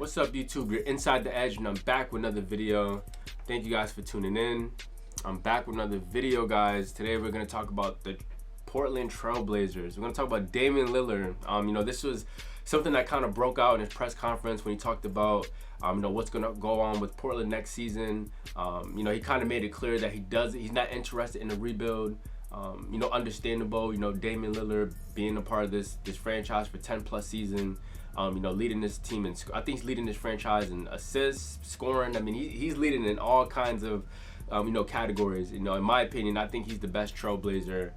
What's up, YouTube? You're Inside the Edge, and I'm back with another video. Thank you guys for tuning in. I'm back with another video, guys. Today we're going to talk about the Portland Trailblazers. We're going to talk about Damian Lillard. This was something that kind of broke out in his press conference when he talked about, what's going to go on with Portland next season. He kind of made it clear that he's not interested in a rebuild. Understandable. Damian Lillard being a part of this franchise for 10+ seasons. Leading this team in, I think he's leading this franchise in assists, scoring. I mean, he's leading in all kinds of, categories. In my opinion, I think he's the best Trailblazer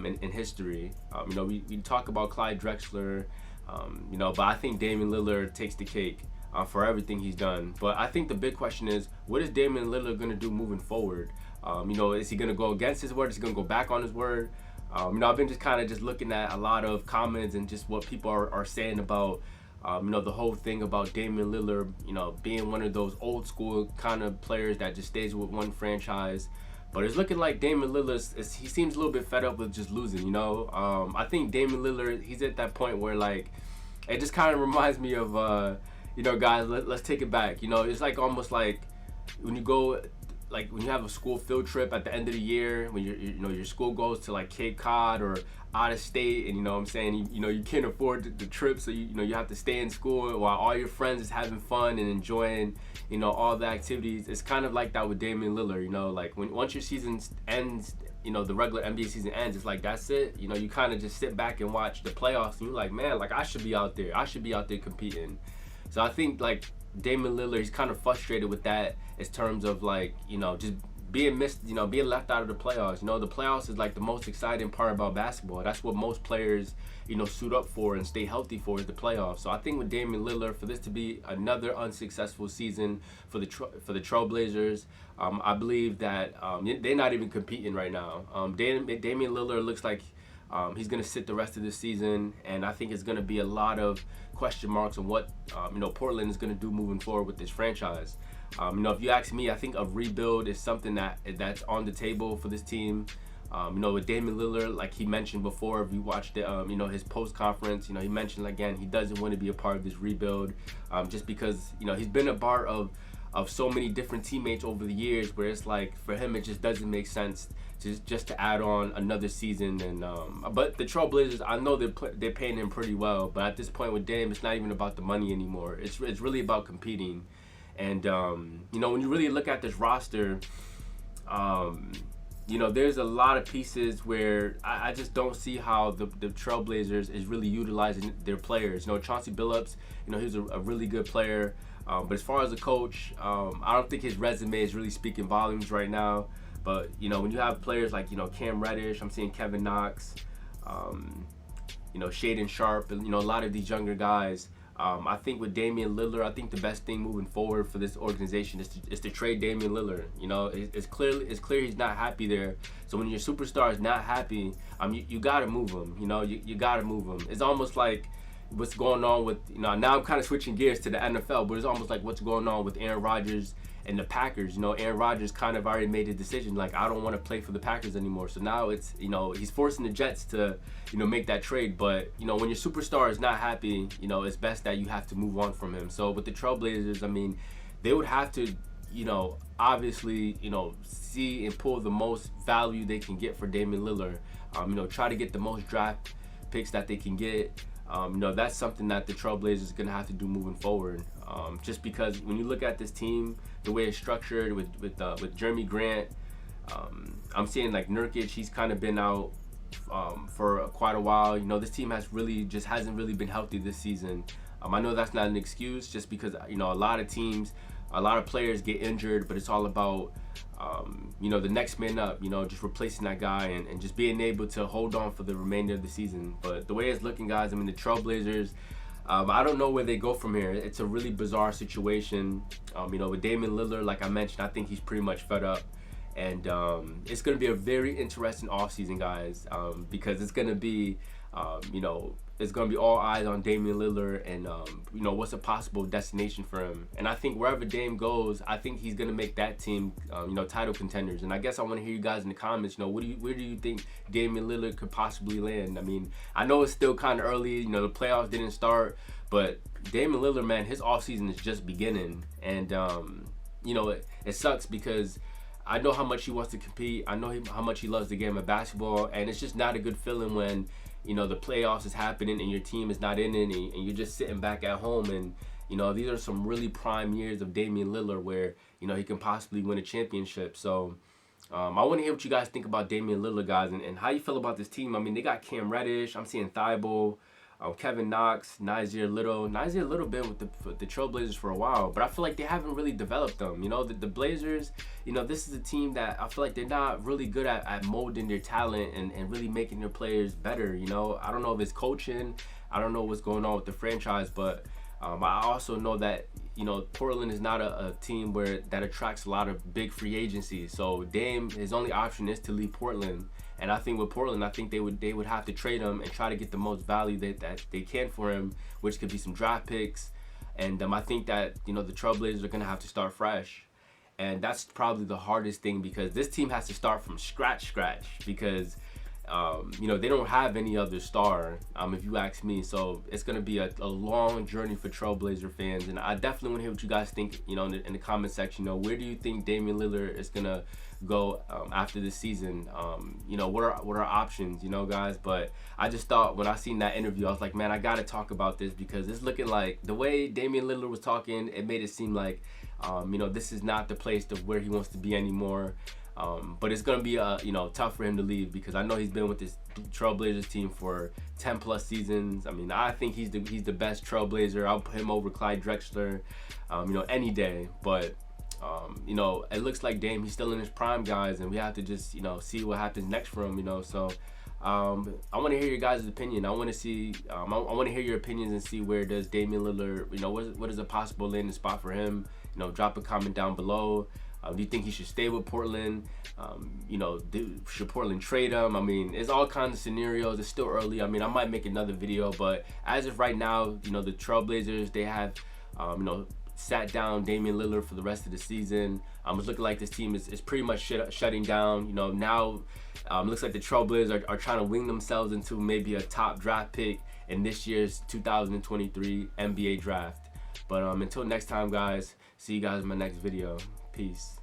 in history. We talk about Clyde Drexler, but I think Damian Lillard takes the cake for everything he's done. But I think the big question is, what is Damian Lillard going to do moving forward? Is he going to go against his word? Is he going to go back on his word? I've been just looking at a lot of comments and just what people are saying about the whole thing about Damian Lillard, being one of those old school kind of players that just stays with one franchise. But it's looking like Damian Lillard, he seems a little bit fed up with just losing, I think Damian Lillard, he's at that point where, it just kind of reminds me of, guys, let's take it back. It's almost like when you go, when you have a school field trip at the end of the year, when your school goes to Cape Cod or out of state, and you can't afford the trip, so you have to stay in school while all your friends is having fun and enjoying all the activities. It's kind of like that with Damian Lillard. Once your season ends, the regular NBA season ends, it's that's it. You kind of just sit back and watch the playoffs, and you're like, man, I should be out there. I should be out there competing. So I think Damian Lillard, he's kind of frustrated with that in terms of just being missed, being left out of the playoffs. The playoffs is the most exciting part about basketball. That's what most players, suit up for and stay healthy for, is the playoffs. So I think with Damian Lillard, for this to be another unsuccessful season for the Trailblazers, I believe that they're not even competing right now. Damian Lillard looks like he's going to sit the rest of the season, and I think it's going to be a lot of question marks on what Portland is going to do moving forward with this franchise. If you ask me, I think a rebuild is something that's on the table for this team. With Damian Lillard, like he mentioned before, if you watched his post conference, he mentioned again he doesn't want to be a part of this rebuild, just because he's been a part of so many different teammates over the years, where it's for him it just doesn't make sense just to add on another season. And but the Trailblazers, I know they're paying him pretty well, but at this point with Dame, it's not even about the money anymore. It's really about competing. And when you really look at this roster, there's a lot of pieces where I just don't see how the Trailblazers is really utilizing their players. Chauncey Billups, he's a really good player, but as far as a coach, I don't think his resume is really speaking volumes right now. But when you have players like Cam Reddish, I'm seeing Kevin Knox, Shaedon Sharpe, and a lot of these younger guys. I think with Damian Lillard, I think the best thing moving forward for this organization is to trade Damian Lillard. It's clear he's not happy there. So when your superstar is not happy, you gotta move him. You gotta move him. It's almost like what's going on with now I'm kind of switching gears to the NFL, but it's almost like what's going on with Aaron Rodgers and the Packers. Aaron Rodgers kind of already made a decision, I don't want to play for the Packers anymore. So now it's, he's forcing the Jets to, make that trade. But, when your superstar is not happy, it's best that you have to move on from him. So with the Trailblazers, they would have to, obviously, see and pull the most value they can get for Damian Lillard. Try to get the most draft picks that they can get. That's something that the Trailblazers are going to have to do moving forward. Just because when you look at this team, the way it's structured with Jerami Grant, I'm seeing Nurkic, he's kind of been out for quite a while. This team hasn't really been healthy this season. I know that's not an excuse, just because a lot of players get injured, but it's all about the next man up, just replacing that guy and just being able to hold on for the remainder of the season. But the way it's looking, guys, the Trailblazers, I don't know where they go from here. It's a really bizarre situation. With Damian Lillard, like I mentioned, I think he's pretty much fed up. And it's going to be a very interesting offseason, guys, because it's going to be, it's going to be all eyes on Damian Lillard and, what's a possible destination for him. And I think wherever Dame goes, I think he's going to make that team, title contenders. And I guess I want to hear you guys in the comments, where do you think Damian Lillard could possibly land? I know it's still kind of early, the playoffs didn't start, But Damian Lillard, man, his offseason is just beginning. And, you know, it sucks because I know how much he wants to compete. I know how much he loves the game of basketball. And it's just not a good feeling when, you know, the playoffs is happening and your team is not in it and you're just sitting back at home. And, you know, these are some really prime years of Damian Lillard where, you know, he can possibly win a championship. So I want to hear what you guys think about Damian Lillard, guys, and how you feel about this team. I mean, they got Cam Reddish. I'm seeing Thibault, Kevin Knox, Nasir Little. Nasir Little been with the Trailblazers for a while, but I feel like they haven't really developed them. You know, the Blazers, you know, this is a team that I feel like they're not really good at molding their talent and really making their players better. You know, I don't know if it's coaching. I don't know what's going on with the franchise, but I also know that, you know, Portland is not a team that attracts a lot of big free agency. So Dame, his only option is to leave Portland. And I think with Portland, I think they would have to trade him and try to get the most value that they can for him, which could be some draft picks. And I think that, you know, the Trailblazers are going to have to start fresh. And that's probably the hardest thing because this team has to start from scratch because, you know, they don't have any other star, if you ask me. So it's going to be a long journey for Trailblazer fans. And I definitely want to hear what you guys think, you know, in the comment section. You know, where do you think Damian Lillard is going to go after this season? You know, what are options, you know, guys? But I just thought when I seen that interview, I was like, man, I got to talk about this because it's looking like the way Damian Lillard was talking, it made it seem like, you know, this is not the place to where he wants to be anymore. But it's gonna be you know, tough for him to leave because I know he's been with this Trailblazers team for 10 plus seasons. I mean, I think he's the best Trailblazer. I'll put him over Clyde Drexler, you know, any day. But you know, it looks like Dame, he's still in his prime, guys, and we have to just, you know, see what happens next for him, you know. So I want to hear your guys' opinion. I want to see, I want to hear your opinions and see where does Damian Lillard, you know, what is a possible landing spot for him? You know, drop a comment down below. Do you think he should stay with Portland? You know, should Portland trade him? I mean, it's all kinds of scenarios. It's still early. I mean, I might make another video, but as of right now, you know, the Trailblazers, they have, you know, sat down Damian Lillard for the rest of the season. It's looking like this team is pretty much shutting down. You know, now looks like the Trailblazers are trying to wing themselves into maybe a top draft pick in this year's 2023 NBA draft. But until next time, guys, see you guys in my next video. Peace.